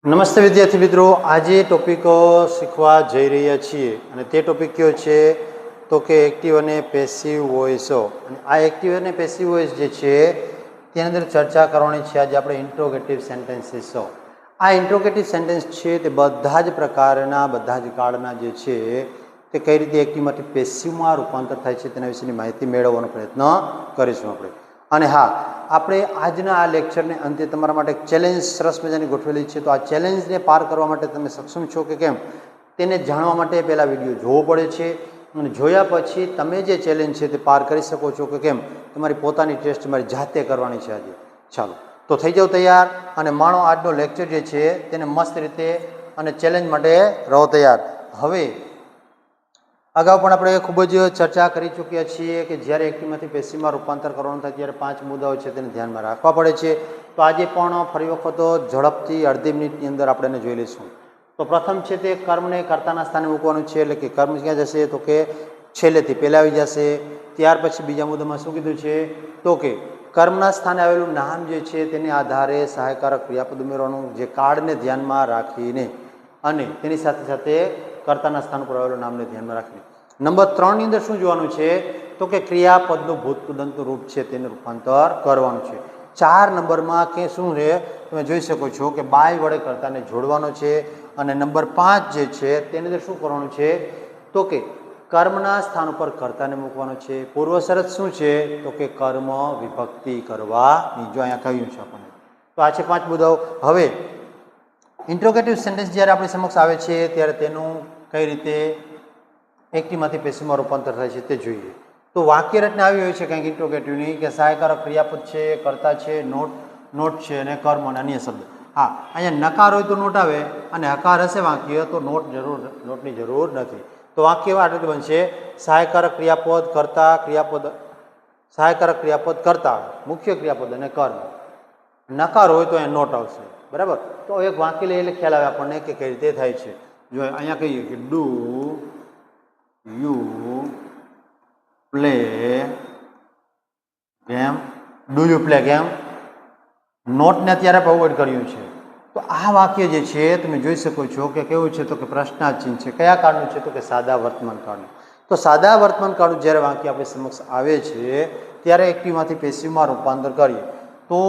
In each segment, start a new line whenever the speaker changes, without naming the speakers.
નમસ્તે વિદ્યાર્થી મિત્રો, આજે ટોપિક શીખવા જઈ રહ્યા છીએ અને તે ટોપિક કયો છે તો કે એક્ટિવ અને પેસિવ વોઇસો. અને આ એક્ટિવ અને પેસિવ વોઇસ જે છે તેની અંદર ચર્ચા કરવાની છે આજે આપણે ઇન્ટ્રોગેટિવ સેન્ટેન્સીસો. આ ઇન્ટ્રોગેટિવ સેન્ટેન્સ છે તે બધા જ પ્રકારના બધા જ કાળના જે છે તે કઈ રીતે એક્ટિવમાંથી પેસિવમાં રૂપાંતર થાય છે તેના વિશેની માહિતી મેળવવાનો પ્રયત્ન કરીશું આપણે. અને હા, આપણે આજના આ લેક્ચરને અંતે તમારા માટે એક ચેલેન્જ સરસ મજાની ગોઠવેલી છે. તો આ ચેલેન્જને પાર કરવા માટે તમે સક્ષમ છો કે કેમ તેને જાણવા માટે પહેલાં વિડીયો જોવો પડે છે અને જોયા પછી તમે જે ચેલેન્જ છે તે પાર કરી શકો છો કે કેમ તમારી પોતાની ટેસ્ટ તમારી જાતે કરવાની છે આજે. ચાલો તો થઈ જાઓ તૈયાર અને માણો આજનો લેક્ચર જે છે તેને મસ્ત રીતે અને ચેલેન્જ માટે રહો તૈયાર. હવે અગાઉ પણ આપણે ખૂબ જ ચર્ચા કરી ચૂક્યા છીએ કે જ્યારે એક્ટિવમાંથી પેસિવમાં રૂપાંતર કરવાનું થાય ત્યારે 5 મુદ્દાઓ છે તેને ધ્યાનમાં રાખવા પડે છે. તો આજે પણ ફરી વખત ઝડપથી અડધી મિનિટની અંદર આપણે એને જોઈ લઈશું. તો પ્રથમ છે તે કર્મને કર્તાના સ્થાને મૂકવાનું છે, એટલે કે કર્મ ક્યાં જશે તો કે છેલ્લેથી પહેલાં આવી જશે. ત્યાર પછી બીજા મુદ્દામાં શું કીધું છે તો કે કર્મના સ્થાને આવેલું નામ જે છે તેને આધારે સહાયકારક ક્રિયાપદ ઉમેરવાનું, જે કાળને ધ્યાનમાં રાખીને અને તેની સાથે સાથે કર્તાના સ્થાન પર આવેલું નામને ધ્યાનમાં રાખીને. નંબર 3 ની અંદર શું જોવાનું છે તો કે ક્રિયાપદનું ભૂતપૂર્વનું રૂપ છે તેને રૂપાંતર કરવાનું છે. 4 નંબરમાં કે શું છે તમે જોઈ શકો છો કે બાય વડે કર્તાને જોડવાનો છે. અને નંબર 5 જે છે તેની અંદર શું કરવાનું છે તો કે કર્મના સ્થાન ઉપર કર્તાને મૂકવાનો છે. પૂર્વ શરત શું છે તો કે કર્મ વિભક્તિ કરવાની. જો અહીંયા કહ્યું છે આપણને. તો આ છે 5 મુદ્દાઓ. હવે ઇન્ટ્રોગેટિવ સેન્ટેન્સ જ્યારે આપણી સમક્ષ આવે છે ત્યારે તેનું કઈ રીતે એક્ટિવમાંથી પેસિવમાં રૂપાંતર થાય છે તે જોઈએ. તો વાક્ય રચના આવી હોય છે કંઈક ઇન્ટ્રોગેટિવની કે સહાયકારક ક્રિયાપદ છે, કર્તા છે, નોટ છે અને કર્મ અને અન્ય શબ્દ. હા, અહીંયા નકાર હોય તો નોટ આવે અને હકાર હશે વાક્ય તો નોટની જરૂર નથી. તો વાક્ય આ રીતે બનશે: સહાયકારક ક્રિયાપદ કર્તા, સહાયકારક ક્રિયાપદ કર્તા, મુખ્ય ક્રિયાપદ અને કર્મ. નકાર હોય તો અહીંયા નોટ આવશે. બરાબર. તો એક વાક્ય લઈ એટલે ખ્યાલ આવે આપણને કે કઈ રીતે થાય છે. જો અહીંયા કહીએ કે do you play game, do you play game. નોટને અત્યારે અવોઇડ કર્યું છે. તો આ વાક્ય જે છે તમે જોઈ શકો છો કે કેવું છે તો કે પ્રશ્નાર્થ ચિહ્ન છે. કયા કાળનું છે તો કે સાદા વર્તમાન કાળનું. તો સાદા વર્તમાન કાળનું જ્યારે વાક્ય આપણી સમક્ષ આવે છે ત્યારે એક્ટિવમાંથી પેસિવમાં રૂપાંતર કરીએ તો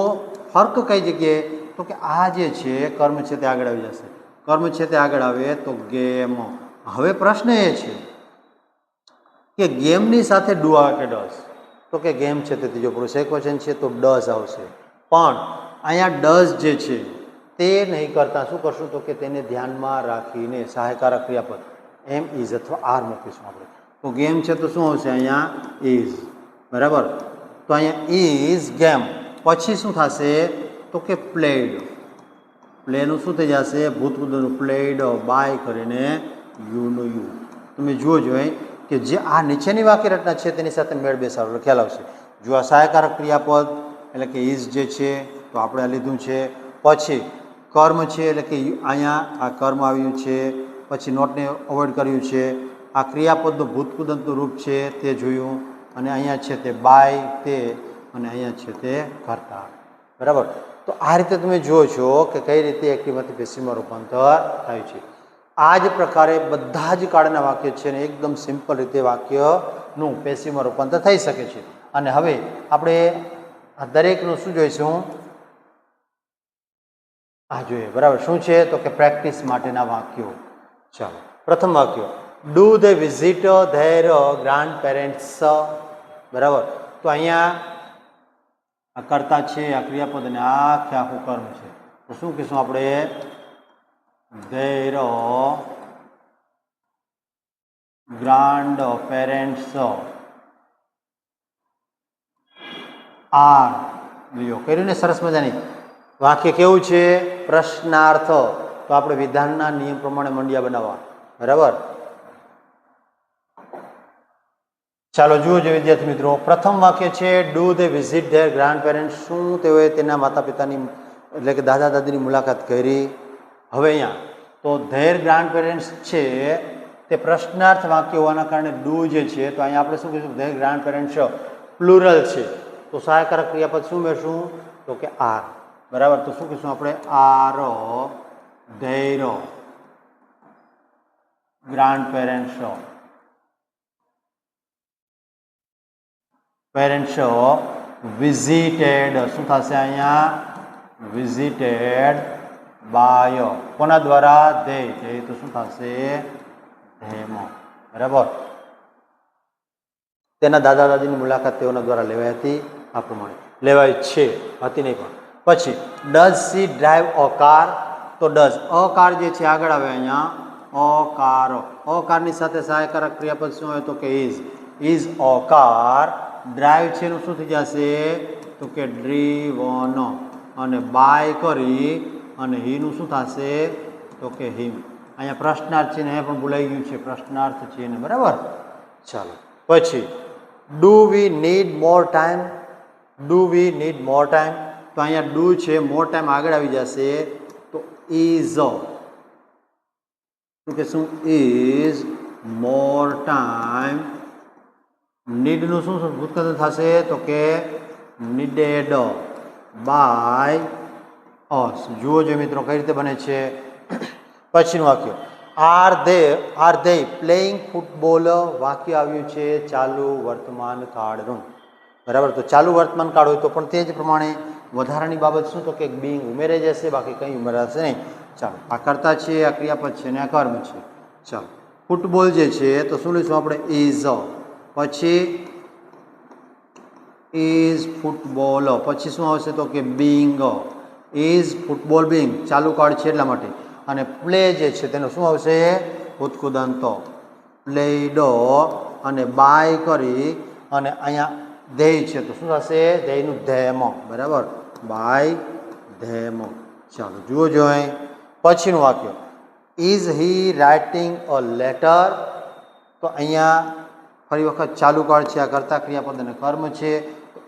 ફર્ક કઈ જગ્યાએ તો કે આ જે છે કર્મ છે તે આગળ આવી જશે. કર્મ છે તે આગળ આવે તો ગેમ. હવે પ્રશ્ન એ છે કે ગેમની સાથે ડુ આવે કે ડઝ? તો કે ગેમ છે તે ત્રીજો પુરુષ એકવચન છે તો ડઝ આવશે. પણ અહીંયા ડઝ જે છે તે નહીં કરતા શું કરશું તો કે તેને ધ્યાનમાં રાખીને સહાયકારક ક્રિયાપદ એમ ઇઝ અથવા આર મૂકીશું આપણે. તો ગેમ છે તો શું આવશે અહીંયા ઇઝ. બરાબર. તો અહીંયા ઇઝ ગેમ. પછી શું થશે તો કે પ્લેડ. પ્લેનું શું થઈ જશે ભૂતપૂર્વનું પ્લેડ બાય કરીને યુનું યુ. તમે જુઓ જોઈએ કે જે આ નીચેની વાક્ય રચના છે તેની સાથે મેળ બેસાડો ખ્યાલ આવશે. જો આ સહાયકારક ક્રિયાપદ એટલે કે ઇઝ જે છે તો આપણે આ લીધું છે. પછી કર્મ છે એટલે કે અહીંયા આ કર્મ આવ્યું છે. પછી નોટને અવોઇડ કર્યું છે. આ ક્રિયાપદનું ભૂતપૂર્વનું રૂપ છે તે જોયું. અને અહીંયા છે તે બાય તે અને અહીંયા છે તે કર્તા. બરાબર. તો આ રીતે તમે જુઓ છો કે કઈ રીતે એક્ટિવમાંથી પેસિવમાં રૂપાંતર થાય છે. આ જ પ્રકારે બધા જ કાળના વાક્ય છે ને એકદમ સિમ્પલ રીતે વાક્યનું પેસિવમાં રૂપાંતર થઈ શકે છે. અને હવે આપણે આ દરેકનું શું જોઈશું આ જોઈએ. બરાબર. શું છે તો કે પ્રેક્ટિસ માટેના વાક્યો. ચાલો, પ્રથમ વાક્ય do they visit there grand parents. બરાબર. તો અહીંયા આ કર્તા છે, આ ક્રિયાપદ અને આખું કર્મ છે. તો શું કહીશું આપણે ધેર ગ્રાન્ડ પેરેન્ટ્સ આર. લ્યો કર્યું ને સરસ મજાની. વાક્ય કેવું છે પ્રશ્નાર્થ. તો આપણે વિધાનના નિયમ પ્રમાણે મંડિયા બનાવવા. બરાબર. ચાલો જુઓ જો વિદ્યાર્થી મિત્રો, પ્રથમ વાક્ય છે do they visit there grand parents. શું તેઓએ તેના માતા પિતાની એટલે કે દાદા દાદીની મુલાકાત કરી? હવે અહીંયા તો ધેર ગ્રાન્ડ પેરેન્ટ્સ છે તે પ્રશ્નાર્થ વાક્ય હોવાના કારણે ડુ જે છે તો અહીંયા આપણે શું કહીશું ધેર ગ્રાન્ડ પેરેન્ટ્સ પ્લુરલ છે. તો સહાયકારક ક્રિયાપદ શું મેળશું તો કે આર. બરાબર. તો શું કહીશું આપણે R their grandparents parents visited શું થશે અહીંયા visited by કોના દ્વારા they તો શું થશે them બરાબર તેના દાદા દાદીની મુલાકાત તેઓના દ્વારા લેવાઈ હતી આ પ્રમાણે લેવાય છે હતી નહીં પણ પછી does she drive a car તો ડઝ અ કાર જે છે આગળ આવે અહીંયા અકારની સાથે સહાયકારક ક્રિયાપદ શું હોય તો કે ઇઝ અ કાર ડ્રાઈવ છે એનું શું થઈ જશે તો કે ડ્રીવન અને બાય કરી અને હીનું શું થશે તો કે હિમ અહીંયા પ્રશ્નાર્થ છે ને અહીંયા પણ ભૂલાઈ ગયું છે પ્રશ્નાર્થ છે ને બરાબર ચાલો પછી do we need more time તો અહીંયા ડુ છે મોર ટાઈમ આગળ આવી જશે તો ઇઝ શું કે શું ઇઝ મોર ટાઈમ નીડનું શું ભૂતકાળ થશે તો કે નીડેડ બાય અસ જુઓ જો મિત્રો કઈ રીતે બને છે પછીનું વાક્ય આર ધે પ્લેઇંગ ફૂટબોલ વાક્ય આવ્યું છે ચાલુ વર્તમાન કાળનું બરાબર તો ચાલુ વર્તમાન કાળ હોય તો પણ તે જ પ્રમાણે વધારાની બાબત શું તો કે બિંગ ઉમેરાઈ જશે બાકી કંઈ ઉમેરાશે નહીં ચાલો આ કર્તા છે આ ક્રિયાપદ છે અને આ કર્મ છે ચાલો ફૂટબોલ જે છે તો શું લઈશું આપણે ઇઝ પછી ઇઝ ફૂટબોલ પછી શું આવશે તો કે બિંગ ઇઝ ફૂટબોલ બિંગ ચાલુ કાળ છે એટલા માટે અને પ્લે જે છે તેનો શું આવશે ઉત્કુદંત પ્લેડ અને બાય કરી અને અહીંયા ધ્યેય છે તો શું થશે ધ્યેયનું ધેમ બરાબર બાય ધેમ ચાલો જુઓ જોઈએ પછીનું વાક્ય is he writing a letter તો અહીંયા ફરી વખત ચાલુ કાળ છે આ કર્તા ક્રિયાપદ અને કર્મ છે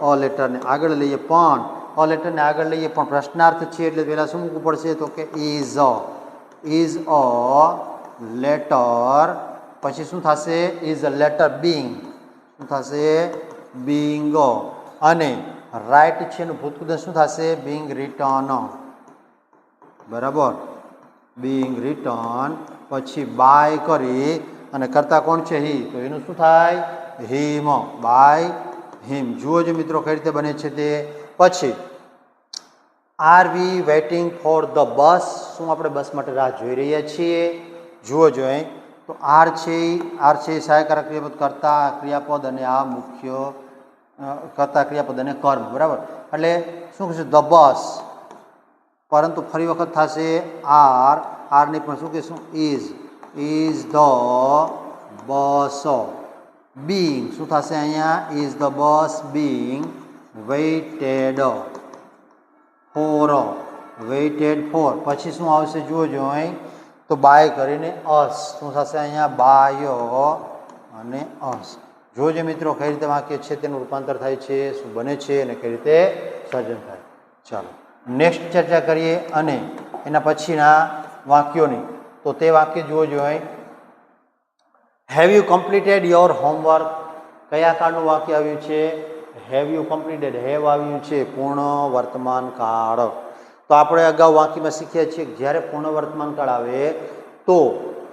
અ લેટરને આગળ લઈએ પણ અ લેટરને આગળ લઈએ પણ પ્રશ્નાર્થ છે એટલે પહેલાં શું મૂકવું પડશે તો કે ઇઝ અ લેટર પછી શું થશે ઇઝ અ લેટર બિંગ શું થશે બિંગ અને રાઇટ છે એનું ભૂતકૃત શું થશે બિંગ રિટર્ન બરાબર બિંગ રિટર્ન પછી બાય કરી અને કરતા કોણ છે હી તો એનું શું થાય હિમ બાય હિમ જુઓ જો મિત્રો કઈ રીતે બને છે તે પછી are we waiting for the bus શું આપણે બસ માટે રાહ જોઈ રહ્યા છીએ જુઓ જોઈએ તો આર છે સહાયકારક ક્રિયાપદ કરતા ક્રિયાપદ અને આ મુખ્ય કરતા ક્રિયાપદ અને કર્મ બરાબર એટલે શું કહેશું ધ બસ પરંતુ ફરી વખત થશે આરની પણ શું કહેશું ઇઝ ધ બસ બિંગ શું થશે અહીંયા is the bus being waited for પછી શું આવશે જુઓ જોઈ તો બાય કરીને અસ શું થશે અહીંયા બાયો અને અસ જોજો મિત્રો કઈ રીતે વાક્ય છે તેનું રૂપાંતર થાય છે શું બને છે અને કઈ રીતે સર્જન થાય ચાલો નેક્સ્ટ ચર્ચા કરીએ અને એના પછીના વાક્યોની તો તે વાક્ય જુઓ જોઈએ have you completed your homework કયા કાળનું વાક્ય આવ્યું છે હેવ યુ કમ્પ્લીટેડ હેવ આવ્યું છે પૂર્ણ વર્તમાન કાળ તો આપણે અગાઉ વાક્યમાં શીખ્યા છીએ કે જ્યારે પૂર્ણ વર્તમાન કાળ આવે તો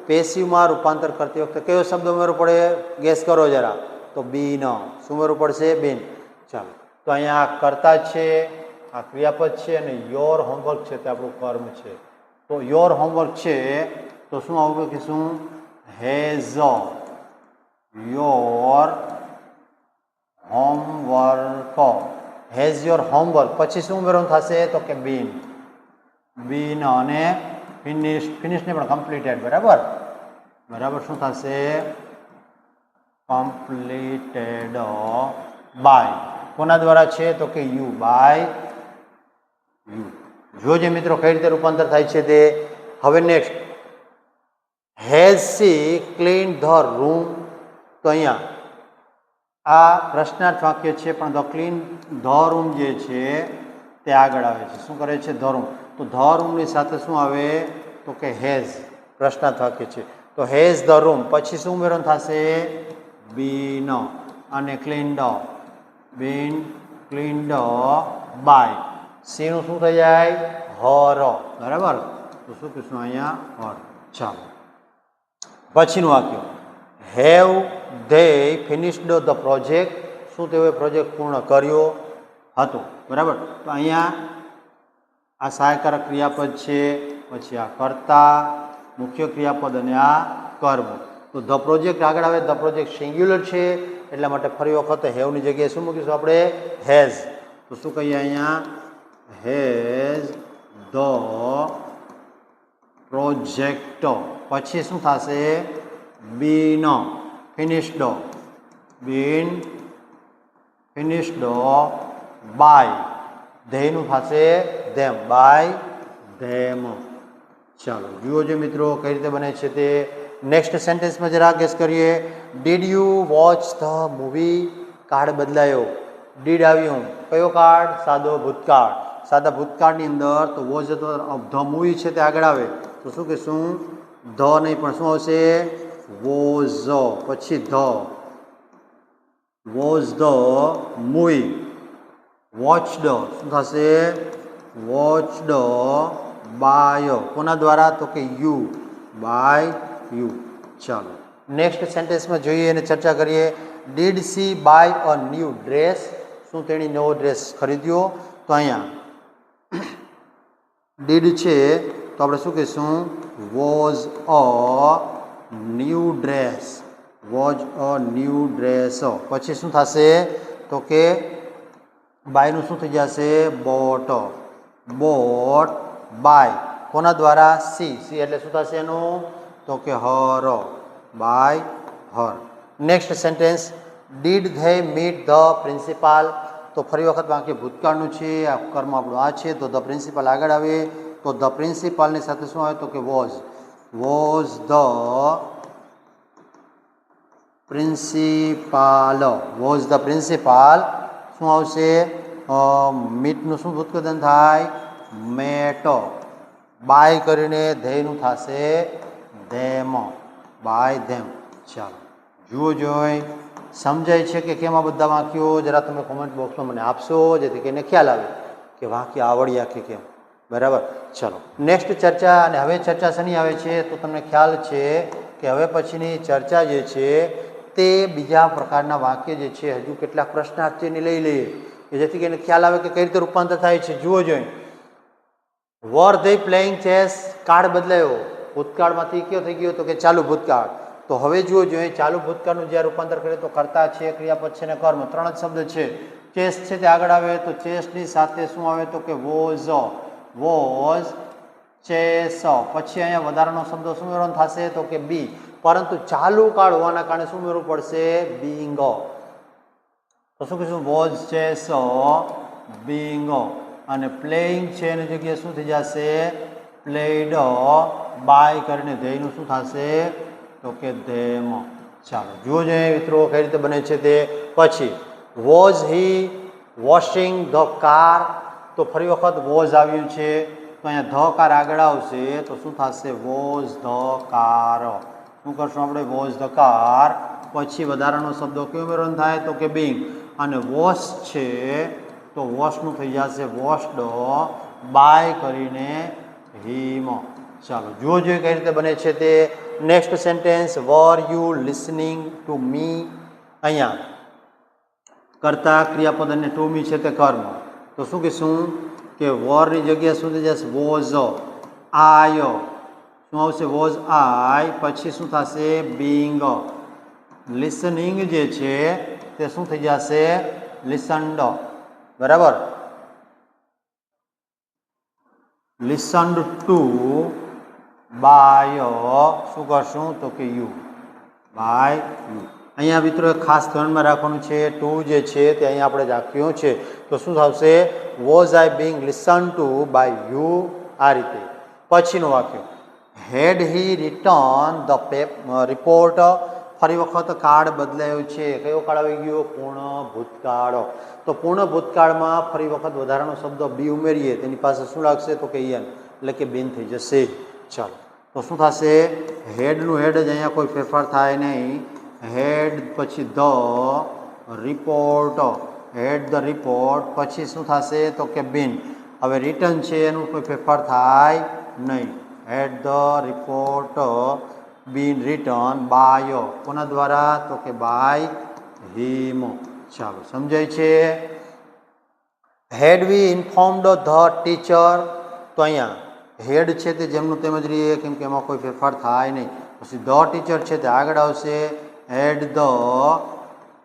પેસિવમાં રૂપાંતર કરતી વખતે કયો શબ્દ ઉમેરવો પડે ગેસ કરો જરા તો બીન શું ઉમેરવું પડશે બીન ચાલો તો અહીંયા આ કર્તા છે આ ક્રિયાપદ છે અને યોર હોમવર્ક છે તે આપણું કર્મ છે તો યોર હોમવર્ક છે તો શું આવું કે શું has your homework has your homework પછી શું ઉમેરવાનું થશે તો કે બીન અને ફિનિશને પણ કમ્પ્લીટેડ બરાબર શું થશે કમ્પ્લીટેડ બાય કોના દ્વારા છે તો કે યુ બાય યુ જોજે મિત્રો કઈ રીતે રૂપાંતર થાય છે તે હવે next has C clean the room તો અહીંયા આ પ્રશ્નાર્થ વાક્ય છે પણ ધ રૂમ જે છે તે આગળ આવે છે શું કરે છે ધ રૂમ તો ધ રૂમની સાથે શું આવે તો કે હેઝ પ્રશ્નાર્થ વાક્ય છે તો હેઝ ધ રૂમ પછી શું ઉમેરવાનું થશે બીન અને ક્લીન્ડ બાય સીનું શું થઈ જાય હર બરાબર તો શું કહીશું અહીંયા હર. ચાલો પછીનું વાક્ય, have they finished the project, શું તેઓએ પ્રોજેક્ટ પૂર્ણ કર્યો હતો. બરાબર. તો અહીંયા આ સહાયકારક ક્રિયાપદ છે, પછી આ કર્તા, મુખ્ય ક્રિયાપદ અને આ કર્મ. તો ધ પ્રોજેક્ટ આગળ આવે, ધ પ્રોજેક્ટ સિંગ્યુલર છે એટલા માટે ફરી વખત હેવની જગ્યાએ શું મૂકીશું આપણે? હેઝ. તો શું કહીએ અહીંયા? Has the project. પછી શું થશે? બીન ફિનિશ્ડ, બીન ફિનિશ્ડ બાય, ધેયનું થશે ધેમ, બાય ધેમ. ચાલો જુઓ જે મિત્રો કઈ રીતે બને છે તે. નેક્સ્ટ સેન્ટેન્સમાં જરા ગેસ કરીએ. Did you watch the movie? Card બદલાયો, ડીડ આવ્યું, કયો કાર્ડ? સાદો ભૂતકાળ. સાદા ભૂતકાળની અંદર તો વોચ ઓફ ધ મૂવી છે તે આગળ આવે તો શું કહીશું? ધ નહીં પણ શું આવશે? વોઝ. પછી the, was the movie. Watched શું થશે? વોચડ બાય, કોના દ્વારા? તો કે યુ, બાય યુ. ચાલો નેક્સ્ટ સેન્ટેન્સમાં જોઈએ અને ચર્ચા કરીએ. Did she buy a new dress? શું તેણી નવો ડ્રેસ ખરીદ્યો? તો અહીંયા ડીડ છે તો આપણે શું કહીશું? Was a new dress, was a new dress. પછી શું થશે? તો કે બાયનું શું થઈ જશે? બોટ, બોટ બાય, કોના દ્વારા? સી. સી એટલે શું થશે એનું? તો કે her, by her. Next sentence, did they meet the principal? તો ફરી વખત વાક્ય ભૂતકાળનું છે, આ કર્મ આપણું આ છે તો ધ પ્રિન્સિપાલ આગળ આવે તો ધ પ્રિન્સિપાલની સાથે શું આવે? તો કે was, was the principal, was the principal. શું આવશે? મીટનું શું ભૂતકૃદન થાય? મેટ, બાય કરીને ધેયનું થશે ધેમ, બાય ધેમ. ચાલો જુઓ જોઈ સમજાય છે કે કેમ આ બધા વાક્યો? જરા તમે કોમેન્ટ બોક્સમાં મને આપશો જેથી કરીને ખ્યાલ આવે કે વાક્ય આવડ્યા કે કેમ. બરાબર. ચલો નેક્સ્ટ ચર્ચા. અને હવે ચર્ચા શેની આવે છે? તો તમને ખ્યાલ છે કે હવે પછીની ચર્ચા જે છે તે બીજા પ્રકારના વાક્ય જે છે હજુ કેટલાક પ્રશ્નાર્થીને લઈ લઈએ કે જેથી કરીને ખ્યાલ આવે કે કઈ રીતે રૂપાંતર થાય છે. જુઓ જોઈ. વર ધે પ્લેઇંગ ચેસ? કાર્ડ બદલાયો, ભૂતકાળમાંથી કયો થઈ ગયો? તો કે ચાલુ ભૂતકાળ. તો હવે જુઓ જોઈએ ચાલુ ભૂતકાળનું જ્યાં રૂપાંતર કરીએ તો કર્તા છે, ક્રિયાપદ છે ને કર્મ, ત્રણ જ શબ્દ છે. ચેસ છે તે આગળ આવે તો ચેસની સાથે શું આવે? તો કે વોઝ, વોઝ ચેસ. પછી અહીંયા વધારાનો શબ્દ શું ઉમેરવાનો થશે? તો કે બી. પરંતુ ચાલુ કાળ હોવાના કારણે શું ઉમેરવું પડશે? બીંગ. તો શું કહીશું? Was chess being. અને પ્લેઇંગ છે એની જગ્યાએ શું થઈ જશે? પ્લેડ બાય કરીને ધેયનું શું થશે? તો કે ધેમ. ચાલો જુઓ જોઈએ મિત્રો કઈ રીતે બને છે તે. પછી was he washing the car? તો ફરી વખત વોઝ આવ્યું છે તો અહીંયા ધ કાર આગળ આવશે તો શું થશે? Was the car. શું કરશું આપણે? Was the car. પછી વધારાનો શબ્દ કયો ઉમેરવાનો થાય? તો કે બીંગ. અને વોશ છે તો વોશનું થઈ જશે વોશ્ડ બાય કરીને હિમ. ચાલો જુઓ જોઈએ કઈ રીતે બને છે તે. Next sentence, var you listening to me? અહીંયા કર્તા, ક્રિયાપદ અને ટુ મી છે તે કર્મ. તો શું કહીશું? કે વરની જગ્યાએ શું થઈ જશે? વોઝ આય. શું આવશે? વોઝ આય. પછી શું થશે? બીંગ. લિસનિંગ જે છે તે શું થઈ જશે? લિસન્ડ. બરાબર. લિસન્ડ ટુ બાય શું કરશું? તો કે યુ, બાય યુ. અહીંયા મિત્રો ખાસ ધ્યાનમાં રાખવાનું છે ટુ જે છે તે અહીંયા આપણે રાખ્યું છે તો શું થશે? Was I being listen to by you. આ રીતે. પછીનું વાક્ય, had he return the report? ફરી વખત કાર્ડ બદલાયો છે. કયો કાર્ડ આવી ગયો? પૂર્ણ ભૂતકાળ. તો પૂર્ણ ભૂતકાળમાં ફરી વખત વધારાનો શબ્દ બી ઉમેરીએ તેની પાસે શું લાગશે? તો કે યન એટલે કે બેન થઈ જશે. ચાલો તો શું થશે? હેડનું હેડ જ અહીંયા કોઈ ફેરફાર થાય નહીં. હેડ પછી the report, head the report. પછી શું થશે? તો કે બીન. હવે રિટર્ન છે એનું કોઈ ફેરફાર થાય નહીં. Had the report been return by કોના દ્વારા? તો કે બાય હિમ. ચાલો સમજાય છે. હેડ વી ઇન્ફોર્મડ ધ ટીચર, તો અહીંયા હેડ છે તે જેમનું તેમજ રહીએ કેમ કે એમાં કોઈ ફેરફાર થાય નહીં. પછી ધ ટીચર છે તે આગળ આવશે, હેડ ધ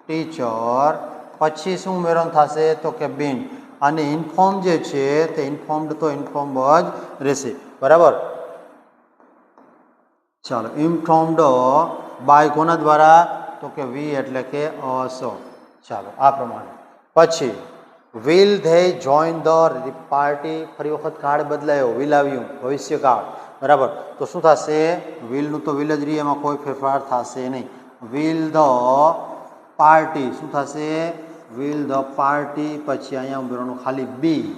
ટીચર, પછી શું ઉમેરણ થશે? તો કે બીન. અને ઇન્ફોર્મ જે છે તે ઇન્ફોર્મડ તો ઇન્ફોર્મ જ રહેશે. બરાબર. ચાલો ઇન્ફોર્મડ બાય કોના દ્વારા? તો કે વી એટલે કે અસ. ચાલો આ પ્રમાણે. પછી will they join the party, ફરી વખત કાળ બદલાયો, વિલ આવ્યું ભવિષ્યકાળ. બરાબર. તો શું થશે? વિલનું તો વિલ જ રહી, એમાં કોઈ ફેરફાર થશે નહીં. વિલ ધ પાર્ટી શું થશે? વિલ ધ પાર્ટી, પછી અહીંયા ઉમેરવાનું ખાલી બી,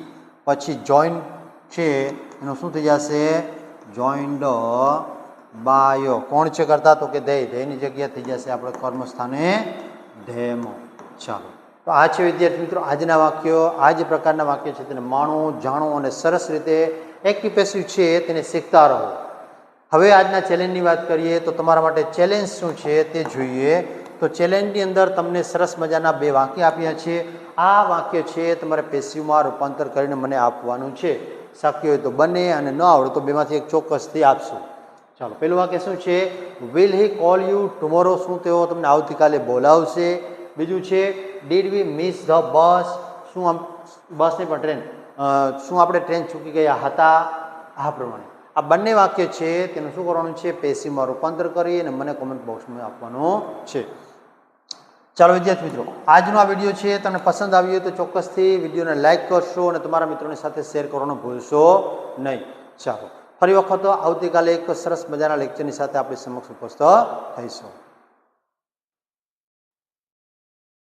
પછી જોઈન છે એનું શું થઈ જશે? જોઈન્ડ બાય કોણ છે કરતા? તો કે ધેયની જગ્યા થઈ જશે આપણે કર્મસ્થાને ધેમ. ચાલો તો આ છે વિદ્યાર્થી મિત્રો આજના વાક્યો. આ જે પ્રકારના વાક્ય છે તેને માણો, જાણો અને સરસ રીતે એક્ટિવ પેસિવ છે તેને શીખતા રહો. હવે આજના ચેલેન્જની વાત કરીએ તો તમારા માટે ચેલેન્જ શું છે તે જોઈએ. તો ચેલેન્જની અંદર તમને સરસ મજાના 2 વાક્ય આપ્યા છે. આ વાક્ય છે તમારે પેસિવમાં રૂપાંતર કરીને મને આપવાનું છે. શક્ય હોય તો બંને, અને ન આવડે તો બેમાંથી એક ચોક્કસથી આપશો. ચાલો પહેલું વાક્ય શું છે? Will he call you tomorrow, શું તેઓ તમને આવતીકાલે બોલાવશે? બીજું છે did we miss the bus, શું આમ બસ નહીં પણ ટ્રેન, શું આપણે ટ્રેન ચૂકી ગયા હતા? આ પ્રમાણે આ બંને વાક્ય છે તેનું શું કરવાનું છે? પેસિવમાં રૂપાંતર કરી અને મને કોમેન્ટ બોક્સમાં આપવાનું છે. ચાલો વિદ્યાર્થી મિત્રો આજનો આ વિડીયો છે તમને પસંદ આવ્યો તો ચોક્કસથી વિડીયોને લાઇક કરશો અને તમારા મિત્રોની સાથે શેર કરવાનું ભૂલશો નહીં. ચાલો ફરી વખત આવતીકાલે એક સરસ મજાના લેક્ચરની સાથે આપણી સમક્ષ ઉપસ્થિત થઈશું.